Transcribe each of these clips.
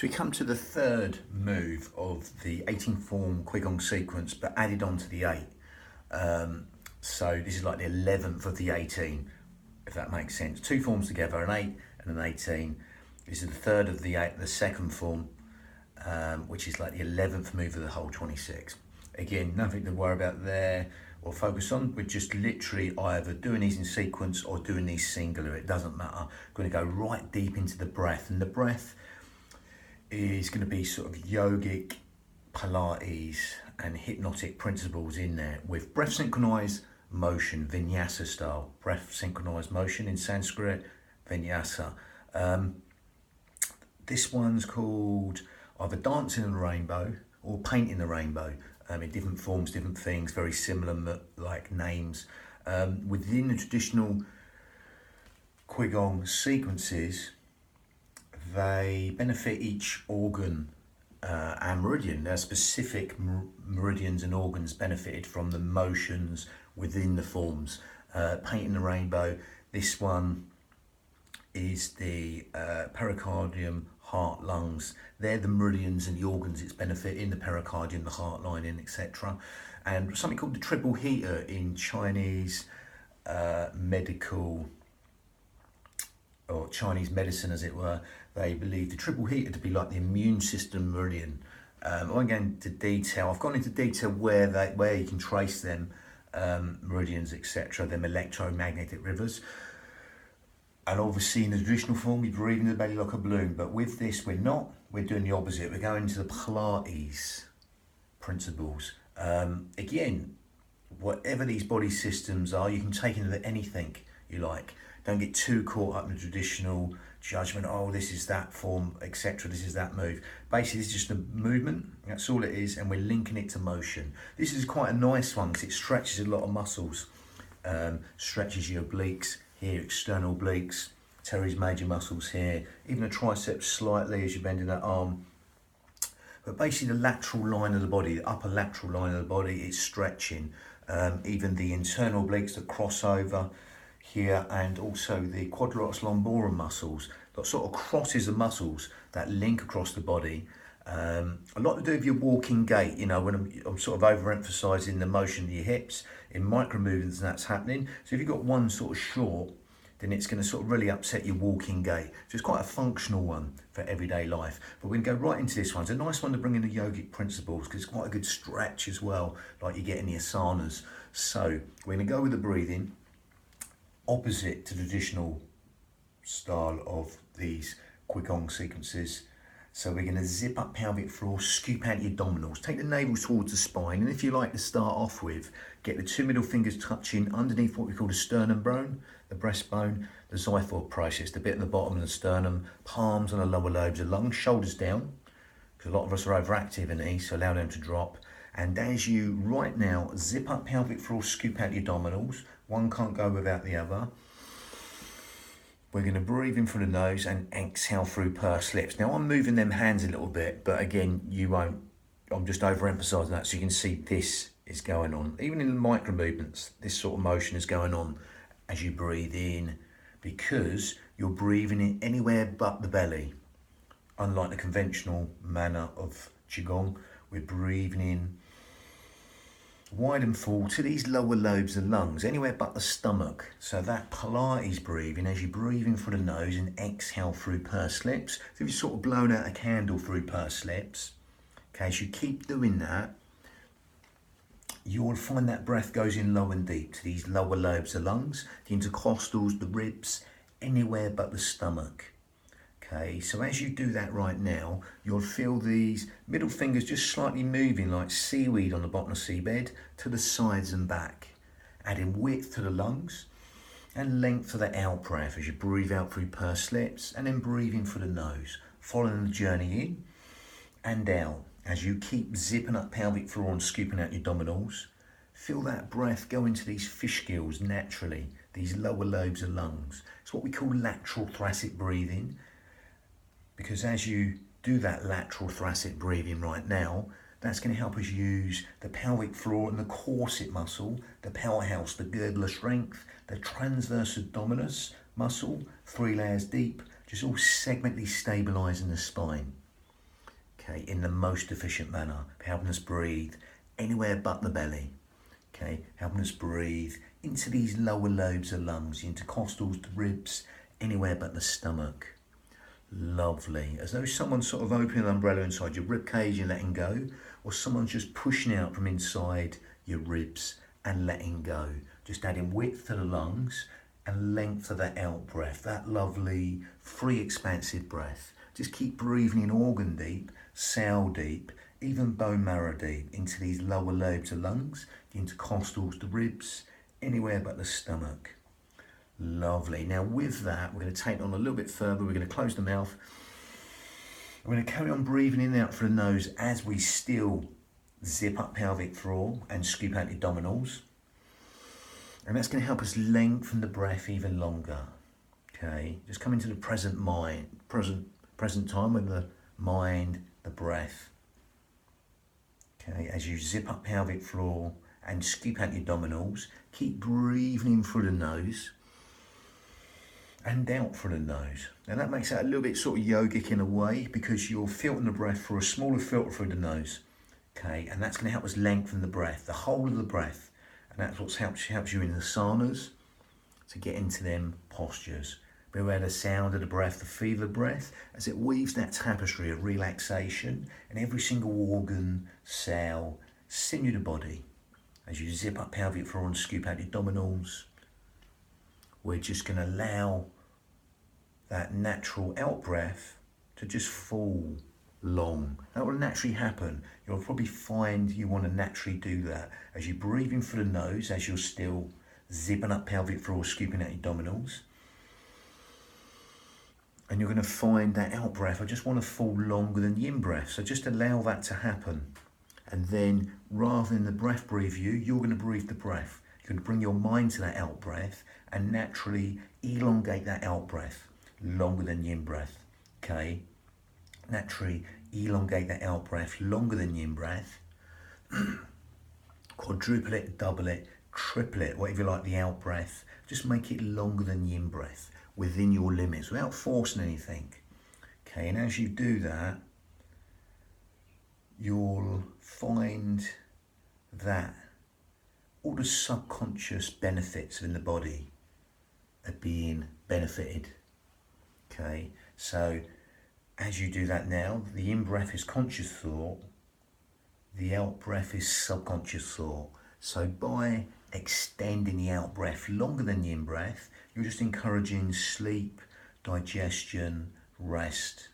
So we come to the third move of the 18 form qigong sequence, but added on to the 8. So this is like the 11th of the 18, if that makes sense. 2 forms together, an 8 and an 18. This is the third of the 8, the second form, which is like the 11th move of the whole 26. Again, nothing to worry about there or focus on. We're just literally either doing these in sequence or doing these singular. It doesn't matter. We're going to go right deep into the breath, and the breath is going to be sort of yogic, Pilates and hypnotic principles in there, with breath synchronized motion, vinyasa style. Breath synchronized motion in Sanskrit, vinyasa. This one's called either dancing in the rainbow or painting the rainbow, in different forms, different things, very similar like names. Within the traditional qigong sequences, they benefit each organ and meridian. There are specific meridians and organs benefited from the motions within the forms. Painting the rainbow, this one is the pericardium, heart, lungs. They're the meridians and the organs it's benefiting, the pericardium, the heart lining, etc. And something called the triple heater in Chinese medical or Chinese medicine, as it were, they believe the triple heater to be like the immune system meridian. I won't go into detail. I've gone into detail where you can trace them, meridians, etc., them electromagnetic rivers. And obviously in the traditional form, you're breathing the belly like a balloon. But with this, we're not. We're doing the opposite. We're going to the Pilates principles. Again, whatever these body systems are, you can take into anything you like. Don't get too caught up in the traditional judgment, oh, this is that form, etc., this is that move. Basically, it's just a movement, that's all it is, and we're linking it to motion. This is quite a nice one because it stretches a lot of muscles. Stretches your obliques here, external obliques, teres major muscles here, even the triceps slightly as you're bending that arm. But basically the lateral line of the body, the upper lateral line of the body, is stretching. Even the internal obliques that cross over here, and also the quadratus lumborum muscles that sort of crosses the muscles that link across the body. A lot to do with your walking gait, you know, when I'm sort of overemphasizing the motion of your hips in micro movements, and that's happening. So if you've got one sort of short, then it's going to sort of really upset your walking gait. So it's quite a functional one for everyday life. But we can go right into this one. It's a nice one to bring in the yogic principles because it's quite a good stretch as well, like you get in the asanas. So we're going to go with the breathing, opposite to the traditional style of these qigong sequences. So we're going to zip up pelvic floor, scoop out your abdominals, take the navel towards the spine, and if you like to start off with, get the 2 middle fingers touching underneath what we call the sternum bone, the breastbone, the xiphoid process, the bit at the bottom of the sternum, palms on the lower lobes of the lungs, shoulders down, because a lot of us are overactive in these, so allow them to drop. And as you right now zip up pelvic floor, scoop out your abdominals, one can't go without the other. We're going to breathe in through the nose and exhale through pursed lips. Now I'm moving them hands a little bit, but again, you won't. I'm just overemphasizing that so you can see this is going on. Even in the micro movements, this sort of motion is going on as you breathe in, because you're breathing in anywhere but the belly. Unlike the conventional manner of qigong, we're breathing in wide and full to these lower lobes of the lungs, anywhere but the stomach. So that Pilates breathing, as you breathe in through the nose and exhale through pursed lips. So if you've sort of blown out a candle through pursed lips, okay, as you keep doing that, you'll find that breath goes in low and deep to these lower lobes of the lungs, the intercostals, the ribs, anywhere but the stomach. Okay, so as you do that right now, you'll feel these middle fingers just slightly moving like seaweed on the bottom of the seabed to the sides and back, adding width to the lungs and length to the out breath as you breathe out through pursed lips, and then breathe in through the nose, following the journey in and out. As you keep zipping up pelvic floor and scooping out your abdominals, feel that breath go into these fish gills naturally, these lower lobes of lungs. It's what we call lateral thoracic breathing. Because as you do that lateral thoracic breathing right now, that's going to help us use the pelvic floor and the corset muscle, the powerhouse, the gurgler strength, the transverse abdominis muscle, 3 layers deep, just all segmentally stabilising the spine. okay, in the most efficient manner, helping us breathe anywhere but the belly, okay, helping us breathe into these lower lobes of lungs, the intercostals, the ribs, anywhere but the stomach. Lovely. As though someone's sort of opening an umbrella inside your rib cage and letting go, or someone's just pushing out from inside your ribs and letting go. Just adding width to the lungs and length to that out breath, that lovely, free, expansive breath. Just keep breathing in organ deep, cell deep, even bone marrow deep, into these lower lobes of lungs, the intercostals, the ribs, anywhere but the stomach. Lovely. Now with that, we're going to take it on a little bit further. We're going to close the mouth. We're going to carry on breathing in and out through the nose as we still zip up pelvic floor and scoop out the abdominals. And that's going to help us lengthen the breath even longer. Okay, just come into the present time with the mind, the breath. Okay, as you zip up pelvic floor and scoop out the abdominals, keep breathing in through the nose and out through the nose. Now that makes it a little bit sort of yogic in a way, because you're filtering the breath through a smaller filter through the nose. Okay, and that's going to help us lengthen the breath, the whole of the breath. And that's what helps you in the asanas to get into them postures. Be aware of the sound of the breath, the feel of the breath, as it weaves that tapestry of relaxation in every single organ, cell, sinew of the body. As you zip up pelvic floor and scoop out the abdominals, we're just going to allow that natural out breath to just fall long. That will naturally happen. You'll probably find you want to naturally do that as you breathe in through the nose, as you're still zipping up pelvic floor, scooping out your abdominals. And you're going to find that out breath, I just want to fall longer than the in breath. So just allow that to happen. And then rather than the breath breathe you, you're going to breathe the breath. You're going to bring your mind to that out breath and naturally elongate that out breath longer than the in breath. Okay? Naturally elongate that out breath longer than the in breath. Quadruple it, double it, triple it, whatever you like, the out breath. Just make it longer than the in breath within your limits without forcing anything. Okay, and as you do that, you'll find that all the subconscious benefits in the body are being benefited. Okay, so as you do that now, the in-breath is conscious thought, the out-breath is subconscious thought. So by extending the out-breath longer than the in-breath, you're just encouraging sleep, digestion, rest,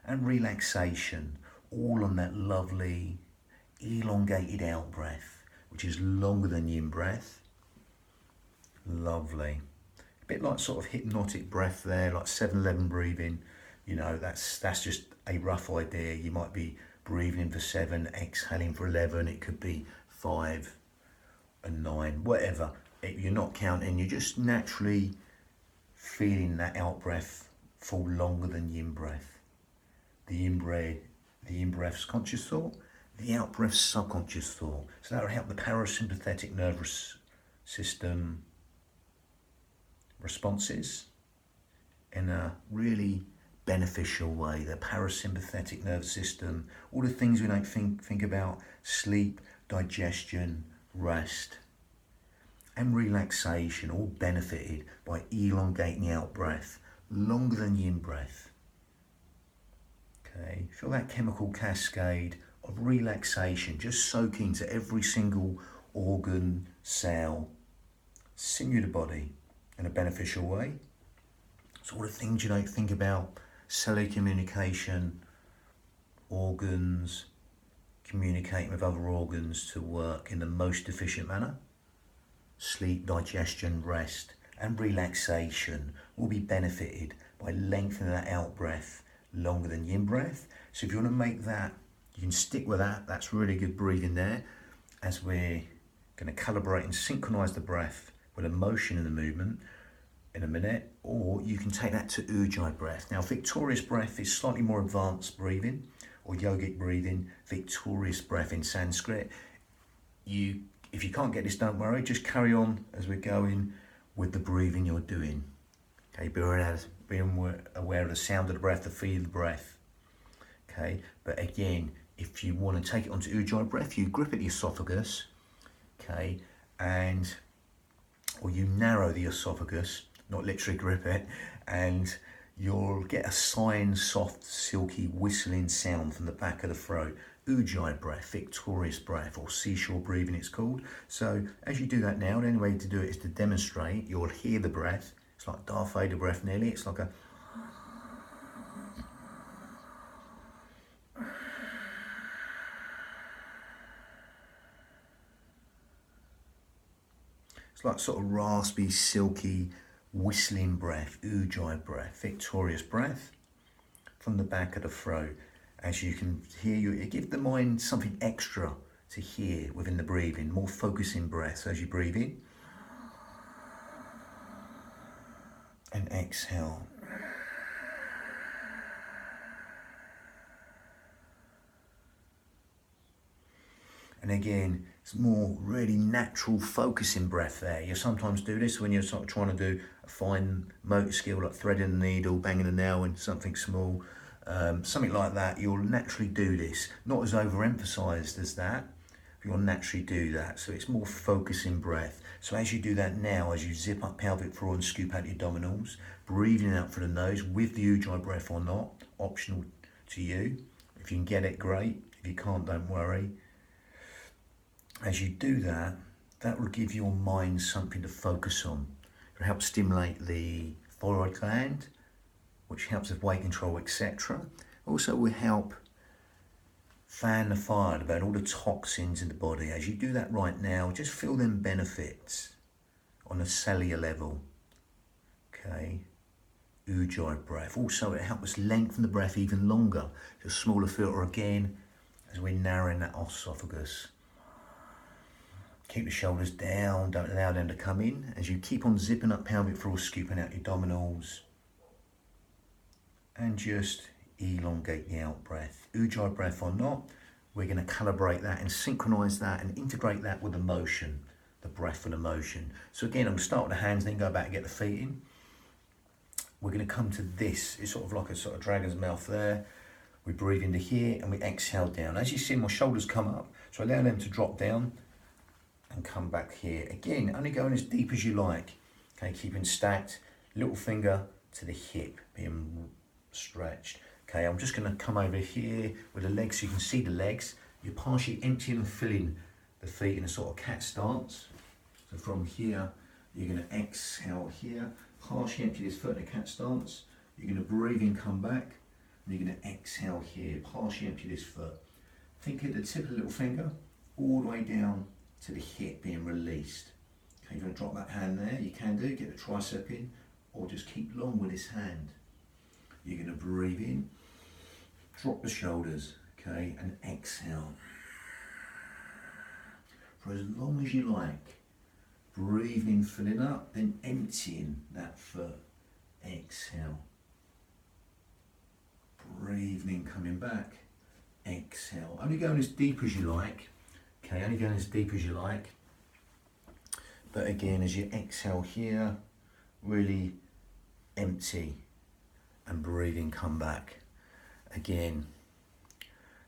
and relaxation, all on that lovely, elongated out-breath, which is longer than the in-breath. Lovely. A bit like sort of hypnotic breath there, like 7-11 breathing. You know, that's just a rough idea. You might be breathing in for 7, exhaling for 11. It could be 5 and 9, whatever. You're not counting. You're just naturally feeling that out breath fall longer than the in breath. The in breath's conscious thought. The out breath's subconscious thought. So that will help the parasympathetic nervous system responses in a really beneficial way. The parasympathetic nervous system, all the things we don't think about, sleep, digestion, rest, and relaxation, all benefited by elongating the out breath longer than the in breath. Okay, feel that chemical cascade of relaxation just soak into every single organ, cell, sinew of the body in a beneficial way. So all the things you don't think about, cellular communication, organs, communicating with other organs to work in the most efficient manner. Sleep, digestion, rest, and relaxation will be benefited by lengthening that out breath longer than the in breath. So if you want to make that, you can stick with that. That's really good breathing there, as we're going to calibrate and synchronize the breath with emotion in the movement in a minute. Or you can take that to Ujjayi breath. Now, victorious breath is slightly more advanced breathing, or yogic breathing. Victorious breath in Sanskrit. If you can't get this, don't worry. Just carry on as we're going with the breathing you're doing. Okay, be aware of the sound of the breath, the feel of the breath. okay? But again, if you want to take it onto Ujjayi breath, you grip at the esophagus, okay, or you narrow the esophagus, not literally grip it, and you'll get a sighing, soft, silky, whistling sound from the back of the throat. Ujjayi breath, victorious breath, or seashore breathing it's called. So as you do that now, the only way to do it is to demonstrate. You'll hear the breath. It's like Darth Vader breath nearly. It's like a... It's like sort of raspy, silky, whistling breath, Ujjayi breath, victorious breath from the back of the throat. As you can hear, you give the mind something extra to hear within the breathing, more focusing breaths as you breathe in and exhale. And again, it's more really natural focusing breath there. You sometimes do this when you're sort of trying to do a fine motor skill like threading a needle, banging a nail in something small, something like that. You'll naturally do this, not as overemphasized as that, but you'll naturally do that. So it's more focusing breath. So as you do that now, as you zip up pelvic floor and scoop out your abdominals, breathing out through the nose with the Ujjayi breath or not, optional to you. If you can get it, great. If you can't, don't worry. As you do that, that will give your mind something to focus on. It will help stimulate the thyroid gland, which helps with weight control, etc. Also will help fan the fire to burn all the toxins in the body. As you do that right now, just feel them benefits on a cellular level. Okay, Ujjayi breath. Also, it helps us lengthen the breath even longer. Just smaller filter again, as we're narrowing that esophagus. Keep the shoulders down, don't allow them to come in. As you keep on zipping up pelvic floor, scooping out your abdominals. And just elongate the out breath. Ujjayi breath or not, we're going to calibrate that and synchronize that and integrate that with the motion, the breath and the motion. So again, I'm going to start with the hands, then go back and get the feet in. We're going to come to this. It's sort of like a sort of dragon's mouth there. We breathe into here and we exhale down. As you see, my shoulders come up, so allow them to drop down and come back here. Again, only going as deep as you like. Okay, keeping stacked, little finger to the hip, being stretched. Okay, I'm just gonna come over here with the legs so you can see the legs. You're partially emptying and filling the feet in a sort of cat stance. So from here, you're gonna exhale here, partially empty this foot in a cat stance. You're gonna breathe in, come back, and you're gonna exhale here, partially empty this foot. Think of the tip of the little finger, all the way down to the hip being released. Okay, you're going to drop that hand there, you can do, get the tricep in, or just keep long with this hand. You're going to breathe in, drop the shoulders, okay, and exhale. For as long as you like, breathing, filling up, then emptying that foot, exhale. Breathing, coming back, exhale. Only going as deep as you like. Okay, only going as deep as you like. But again, as you exhale here, really empty and breathing, come back. Again,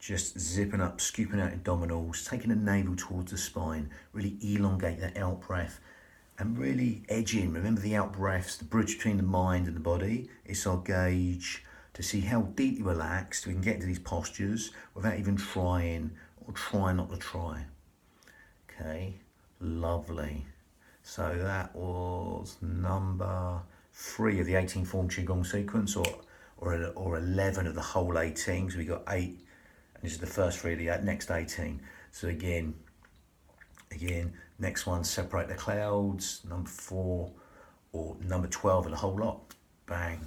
just zipping up, scooping out abdominals, taking the navel towards the spine, really elongate that out breath and really edge in. Remember the out breaths, the bridge between the mind and the body. It's our gauge to see how deeply relaxed we can get into these postures without even trying or try not to try. Okay, lovely. So that was number 3 of the 18 form qigong sequence, or 11 of the whole 18. So we got 8, and this is the first 3 of the next 18. So again, next one, separate the clouds. Number 4 or number 12 of the whole lot. Bang.